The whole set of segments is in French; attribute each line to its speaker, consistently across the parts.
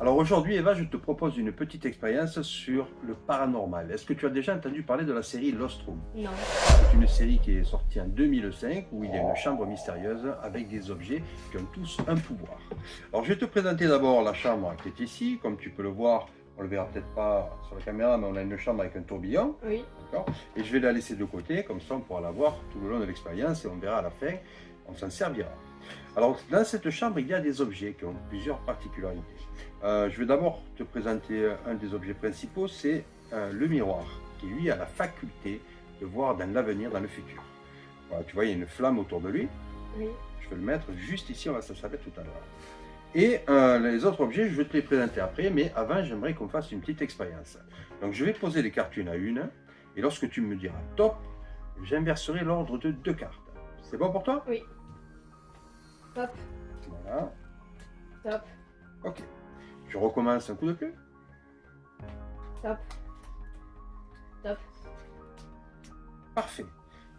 Speaker 1: Alors aujourd'hui, Eva, je te propose une petite expérience sur le paranormal. Est-ce que tu as déjà entendu parler de la série Lost Room?
Speaker 2: Non.
Speaker 1: C'est une série qui est sortie en 2005 où il y a une chambre mystérieuse avec des objets qui ont tous un pouvoir. Alors je vais te présenter d'abord la chambre qui est ici. Comme tu peux le voir, on ne le verra peut-être pas sur la caméra, mais on a une chambre avec un tourbillon.
Speaker 2: Oui.
Speaker 1: Et je vais la laisser de côté, comme ça on pourra la voir tout le long de l'expérience et on verra à la fin, on s'en servira. Alors dans cette chambre, il y a des objets qui ont plusieurs particularités. Je vais d'abord te présenter un des objets principaux, c'est le miroir, qui lui a la faculté de voir dans l'avenir, dans le futur. Voilà, tu vois, il y a une flamme autour de lui.
Speaker 2: Oui.
Speaker 1: Je vais le mettre juste ici, on va s'en servir tout à l'heure. Et les autres objets, je vais te les présenter après, mais avant, j'aimerais qu'on fasse une petite expérience. Donc je vais poser les cartes une à une, et lorsque tu me diras top, j'inverserai l'ordre de 2 cartes. C'est bon pour toi?
Speaker 2: Oui. Top.
Speaker 1: Voilà.
Speaker 2: Top.
Speaker 1: Ok. Je recommence un coup de plus.
Speaker 2: Top. Top.
Speaker 1: Parfait.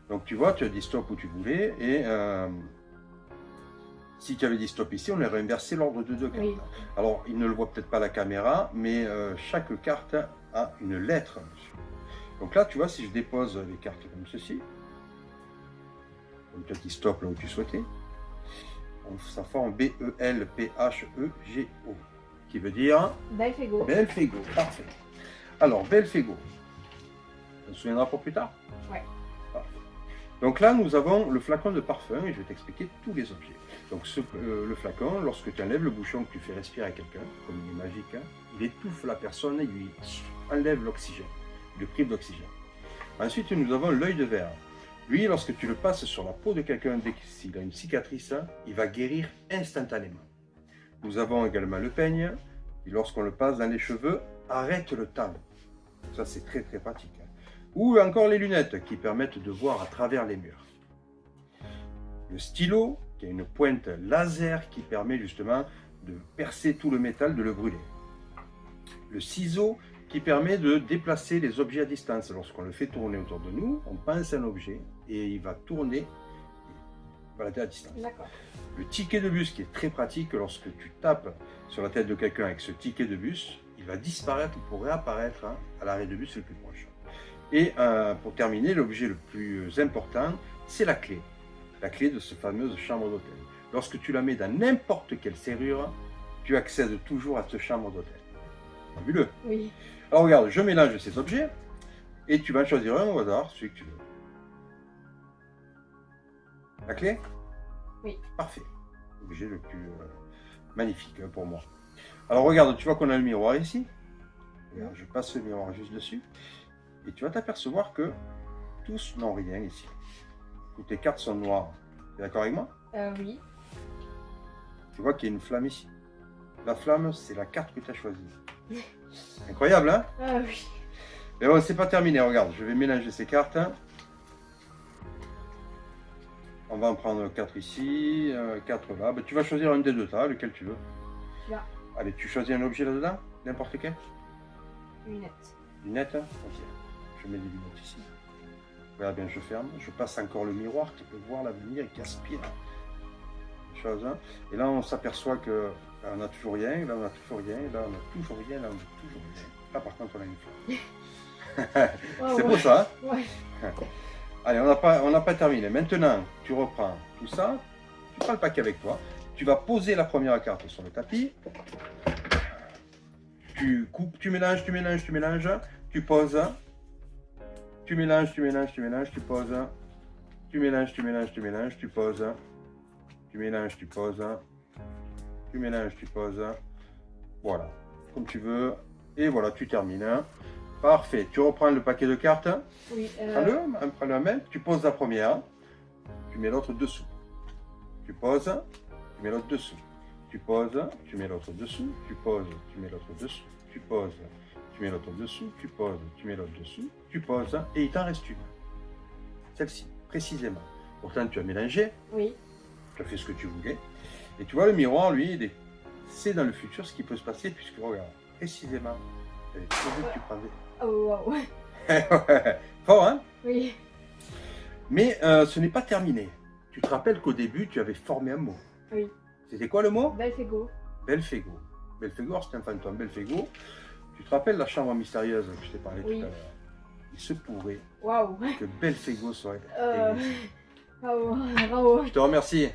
Speaker 1: Donc tu vois, tu as dit stop où tu voulais, et si tu avais dit stop ici, on aurait inversé l'ordre de 2 cartes.
Speaker 2: Oui.
Speaker 1: Alors, il ne le voit peut-être pas à la caméra, mais chaque carte a une lettre dessus. Donc là, tu vois, si je dépose les cartes comme ceci, comme tu as dit stop là où tu souhaitais, ça forme B-E-L-P-H-E-G-O, qui veut dire
Speaker 2: Belphégor.
Speaker 1: Belphégor. Parfait. Alors, Belphégor, on se souviendra pour plus tard?
Speaker 2: Ouais.
Speaker 1: Parfait. Donc là, nous avons le flacon de parfum, et je vais t'expliquer tous les objets. Donc le flacon, lorsque tu enlèves le bouchon, que tu fais respirer à quelqu'un, comme il est magique, hein, il étouffe la personne et lui enlève l'oxygène, le prive d'oxygène. Ensuite, nous avons l'œil de verre. Lui, lorsque tu le passes sur la peau de quelqu'un, dès qu'il a une cicatrice, il va guérir instantanément. Nous avons également le peigne, et lorsqu'on le passe dans les cheveux, arrête le temps. Ça, c'est très très pratique. Hein. Ou encore les lunettes, qui permettent de voir à travers les murs. Le stylo, qui a une pointe laser qui permet justement de percer tout le métal, de le brûler. Le ciseau, qui permet de déplacer les objets à distance. Lorsqu'on le fait tourner autour de nous, on pense un objet et il va tourner et balader à distance.
Speaker 2: D'accord.
Speaker 1: Le ticket de bus qui est très pratique, lorsque tu tapes sur la tête de quelqu'un avec ce ticket de bus, il va disparaître pour réapparaître à l'arrêt de bus le plus proche. Et pour terminer, l'objet le plus important, c'est la clé. La clé de cette fameuse chambre d'hôtel. Lorsque tu la mets dans n'importe quelle serrure, tu accèdes toujours à cette chambre d'hôtel. Fabuleux.
Speaker 2: Oui.
Speaker 1: Alors regarde, je mélange ces objets et tu vas en choisir un au hasard, celui que tu veux. La clé?
Speaker 2: Oui.
Speaker 1: Parfait. L'objet le plus magnifique pour moi. Alors regarde, tu vois qu'on a le miroir ici. Regarde, je passe le miroir juste dessus et tu vas t'apercevoir que tous n'ont rien ici. Toutes les cartes sont noires. Tu es d'accord avec moi?
Speaker 2: Oui.
Speaker 1: Tu vois qu'il y a une flamme ici. La flamme, c'est la carte que tu as choisie. Incroyable, hein?
Speaker 2: Ah oui.
Speaker 1: Mais bon, c'est pas terminé, regarde, je vais mélanger ces cartes. On va en prendre 4 ici, 4 là. Ben, tu vas choisir un des deux là, lequel tu veux.
Speaker 2: Là.
Speaker 1: Allez, tu choisis un objet là-dedans? N'importe quel?
Speaker 2: Lunettes.
Speaker 1: Lunettes? Ok. Je mets les lunettes ici. Regarde bien, je ferme. Je passe encore le miroir qui peut voir l'avenir et qui aspire. Chose, hein. Et là, on s'aperçoit que là, on n'a toujours rien, là, on n'a toujours rien, là, on n'a toujours rien, là, on n'a toujours rien. Là, par contre, on a une flamme.
Speaker 2: Oh,
Speaker 1: C'est
Speaker 2: ouais.
Speaker 1: beau ça, hein?
Speaker 2: Ouais.
Speaker 1: Allez, on n'a pas terminé. Maintenant, tu reprends tout ça, tu prends le paquet avec toi, tu vas poser la première carte sur le tapis, tu coupes, tu mélanges, tu mélanges, tu mélanges, tu poses, tu mélanges, tu mélanges, tu mélanges, tu poses, tu mélanges, tu mélanges, tu mélanges, tu poses, tu mélanges, tu poses, tu mélanges, tu poses, voilà, comme tu veux, et voilà, tu termines. Parfait, tu reprends le paquet de cartes.
Speaker 2: Oui.
Speaker 1: Prends-le à main, tu poses la première, tu mets l'autre dessous. Tu poses, tu mets l'autre dessous. Tu poses, tu mets l'autre dessous. Tu poses, tu mets l'autre dessous. Tu poses, tu mets l'autre dessous. Tu poses, tu mets l'autre dessous. Tu poses, et il t'en reste une. Celle-ci, précisément. Pourtant, tu as mélangé,
Speaker 2: Oui.
Speaker 1: tu as fait ce que tu voulais. Et tu vois, le miroir, lui, c'est dans le futur ce qui peut se passer, puisque regarde, précisément, tu avais prévu que tu prendrais.
Speaker 2: Oh wow.
Speaker 1: Fort, hein?
Speaker 2: Oui.
Speaker 1: Mais ce n'est pas terminé. Tu te rappelles qu'au début, tu avais formé un mot.
Speaker 2: Oui.
Speaker 1: C'était quoi le mot?
Speaker 2: Belphégor.
Speaker 1: Belphégor. Belphégor, c'est un fantôme. Belphégor, tu te rappelles la chambre mystérieuse que je t'ai parlé
Speaker 2: Oui.
Speaker 1: tout à l'heure? Il se pourrait
Speaker 2: Waouh.
Speaker 1: que Belphégor soit
Speaker 2: Bravo, bravo.
Speaker 1: Je te remercie.